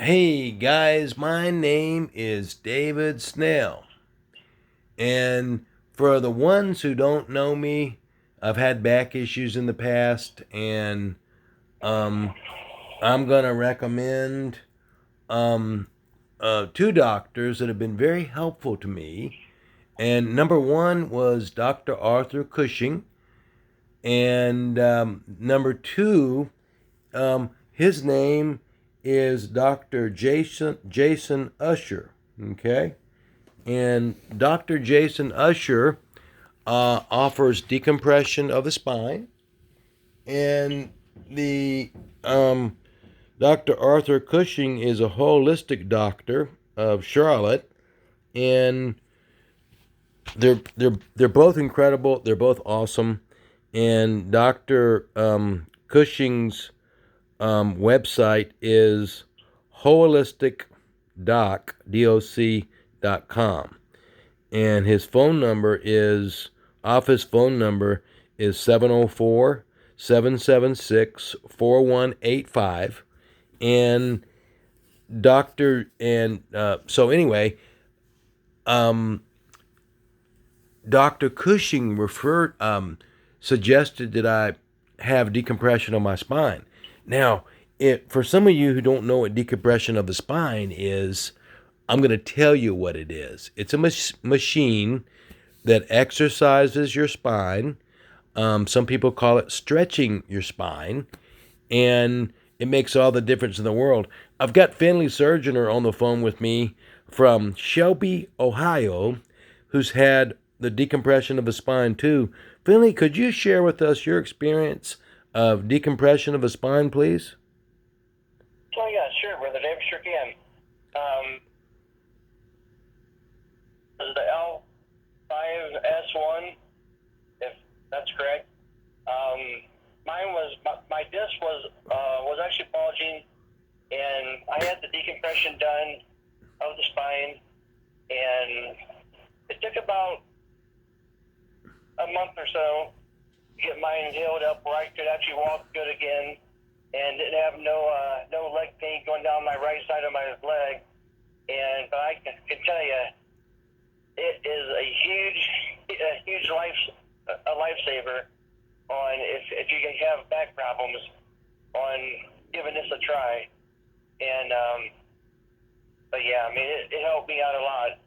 Hey guys, my name is David Snell. And for the ones who don't know me, I've had back issues in the past, and um, I'm going to recommend um, two doctors that have been very helpful to me. And number one was Dr. Arthur Cushing, and number two, his name is Dr. Jason Usher. Okay, and Dr. Jason Usher offers decompression of the spine, and the Dr. Arthur Cushing is a holistic doctor of Charlotte, and they're both incredible. They're both awesome, and Dr. Cushing's website is holisticdoc.com, and his phone number is office phone number is 704-776-4185. And so anyway, um Dr. Cushing suggested that I have decompression of my spine. Now, for some of you who don't know what decompression of the spine is, I'm going to tell you what it is. It's a machine that exercises your spine. Some people call it stretching your spine, and it makes all the difference in the world. I've got Finley Surgeoner on the phone with me from Shelby, Ohio, who's had the decompression of the spine too. Finley, could you share with us your experience of decompression of the spine, please? Oh yeah, sure, brother Dave, sure can. This is the L5S1, if that's correct. Mine was my disc was actually bulging, and I had the decompression done of the spine, and it took about a month or so to get mine healed up where I could actually walk good again, and didn't have no leg pain going down my right side of my leg. But I can tell you, it is a huge lifesaver on if you have back problems on giving this a try. But yeah, I mean it helped me out a lot.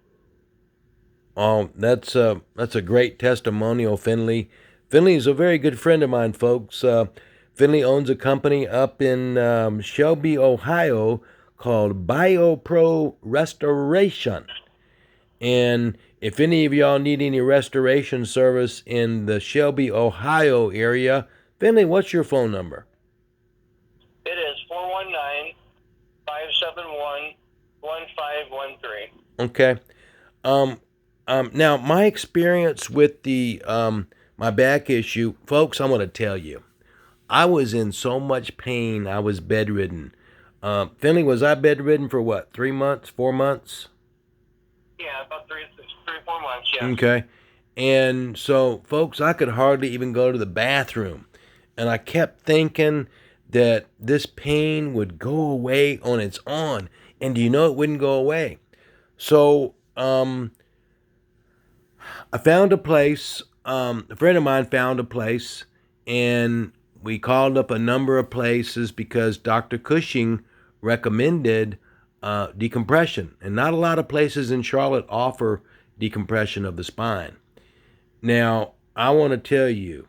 Oh, that's a great testimonial, Finley. Finley is a very good friend of mine, folks. Finley owns a company up in Shelby, Ohio, called BioPro Restoration. And if any of y'all need any restoration service in the Shelby, Ohio area, Finley, what's your phone number? It is 419-571-1513. Okay. Um, now, my experience with the my back issue, folks, I'm going to tell you, I was in so much pain. I was bedridden. Finley, was I bedridden for what? 3 months, 4 months? Yeah, about 4 months. Yeah. Okay. And so, folks, I could hardly even go to the bathroom. And I kept thinking that this pain would go away on its own. And do you know it wouldn't go away? So, I found a place. A friend of mine found a place, and we called up a number of places because Dr. Cushing recommended decompression, and not a lot of places in Charlotte offer decompression of the spine. Now, I want to tell you,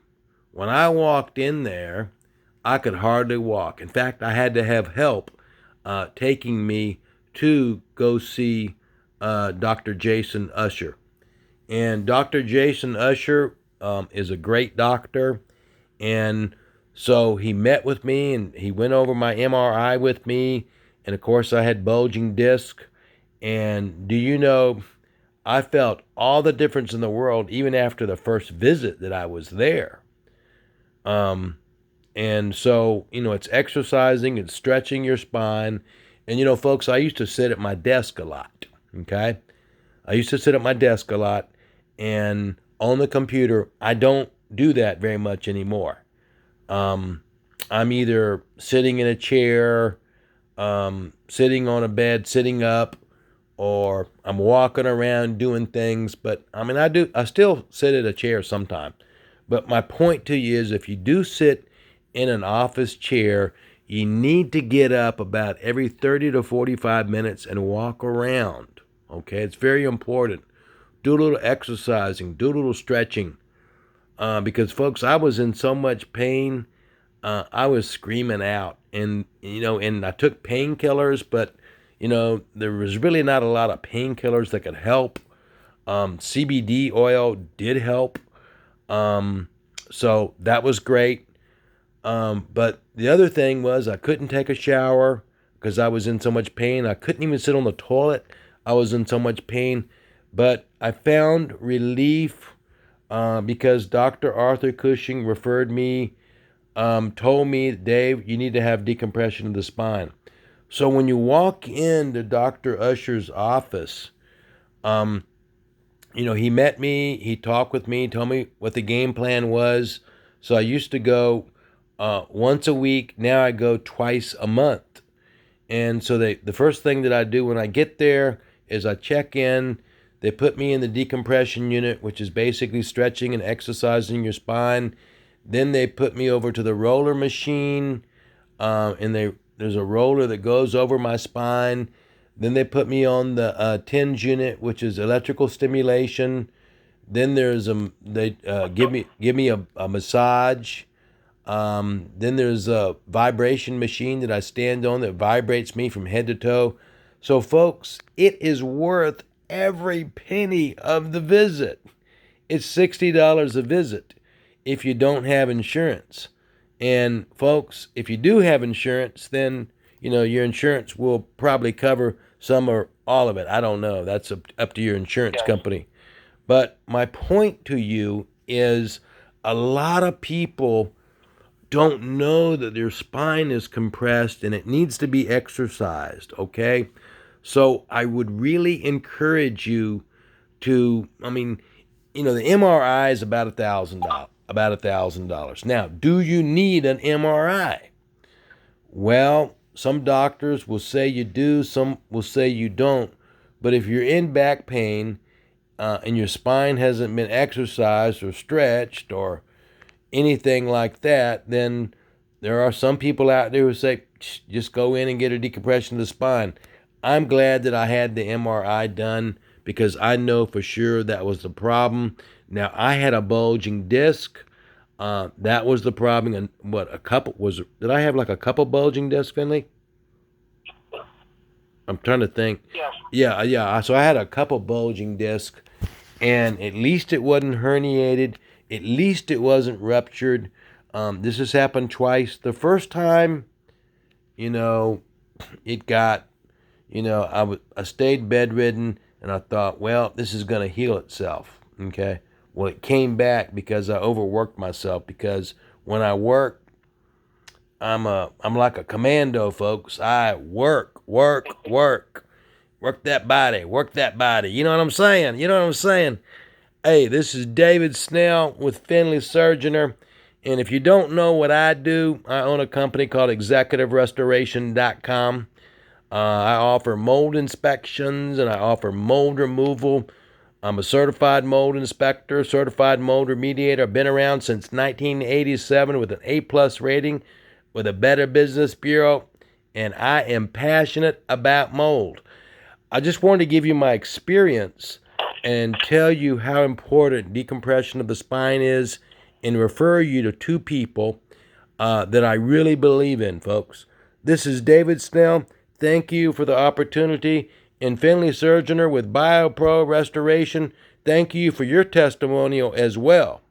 when I walked in there, I could hardly walk. In fact, I had to have help taking me to go see Dr. Jason Usher. And Dr. Jason Usher is a great doctor. And so he met with me and he went over my MRI with me. And of course, I had bulging disc. And do you know, I felt all the difference in the world even after the first visit that I was there. And so, it's exercising, it's stretching your spine. And, folks, I used to sit at my desk a lot. Okay. I used to sit at my desk a lot and on the computer. I don't do that very much anymore. I'm either sitting in a chair, sitting on a bed, sitting up, or I'm walking around doing things. But I mean, I still sit at a chair sometime. But my point to you is if you do sit in an office chair, you need to get up about every 30 to 45 minutes and walk around. Okay, it's very important. Do a little exercising, do a little stretching. Because, folks, I was in so much pain, I was screaming out. And I took painkillers, but, there was really not a lot of painkillers that could help. CBD oil did help. So that was great. But the other thing was I couldn't take a shower because I was in so much pain. I couldn't even sit on the toilet. I was in so much pain. But I found relief because Dr. Arthur Cushing referred me, told me, Dave, you need to have decompression of the spine. So when you walk into Dr. Usher's office, um, he met me, he talked with me, told me what the game plan was. So I used to go once a week. Now I go twice a month. And so the first thing that I do when I get there is I check in. They put me in the decompression unit, which is basically stretching and exercising your spine. Then they put me over to the roller machine, there's a roller that goes over my spine. Then they put me on the TENS unit, which is electrical stimulation. Then they give me a massage. Then there's a vibration machine that I stand on that vibrates me from head to toe. So, folks, it is worth every penny of the visit. It's $60 a visit if you don't have insurance. And, folks, if you do have insurance, then, your insurance will probably cover some or all of it. I don't know. That's up to your insurance Yes. company. But my point to you is a lot of people don't know that their spine is compressed and it needs to be exercised, okay? So I would really encourage you to, the MRI is about $1,000, $1,000. Now, do you need an MRI? Well, some doctors will say you do, some will say you don't. But if you're in back pain and your spine hasn't been exercised or stretched or anything like that, then there are some people out there who say, just go in and get a decompression of the spine. I'm glad that I had the MRI done because I know for sure that was the problem. Now, I had a bulging disc. That was the problem. And did I have like a couple bulging discs, Finley? I'm trying to think. Yes. Yeah. So I had a couple bulging discs, and at least it wasn't herniated. At least it wasn't ruptured. This has happened twice. The first time, it got, I stayed bedridden, and I thought, well, this is going to heal itself. Okay. Well, it came back because I overworked myself. Because when I work, I'm like a commando, folks. I work that body, work that body. You know what I'm saying? Hey, this is David Snell with Finley Surgeoner. And if you don't know what I do, I own a company called ExecutiveRestoration.com. I offer mold inspections and I offer mold removal. I'm a certified mold inspector, certified mold remediator. I've been around since 1987 with an A+ rating with a Better Business Bureau, and I am passionate about mold. I just wanted to give you my experience and tell you how important decompression of the spine is and refer you to two people that I really believe in, folks. This is David Snell. Thank you for the opportunity. And Finley Surgeoner with BioPro Restoration, thank you for your testimonial as well.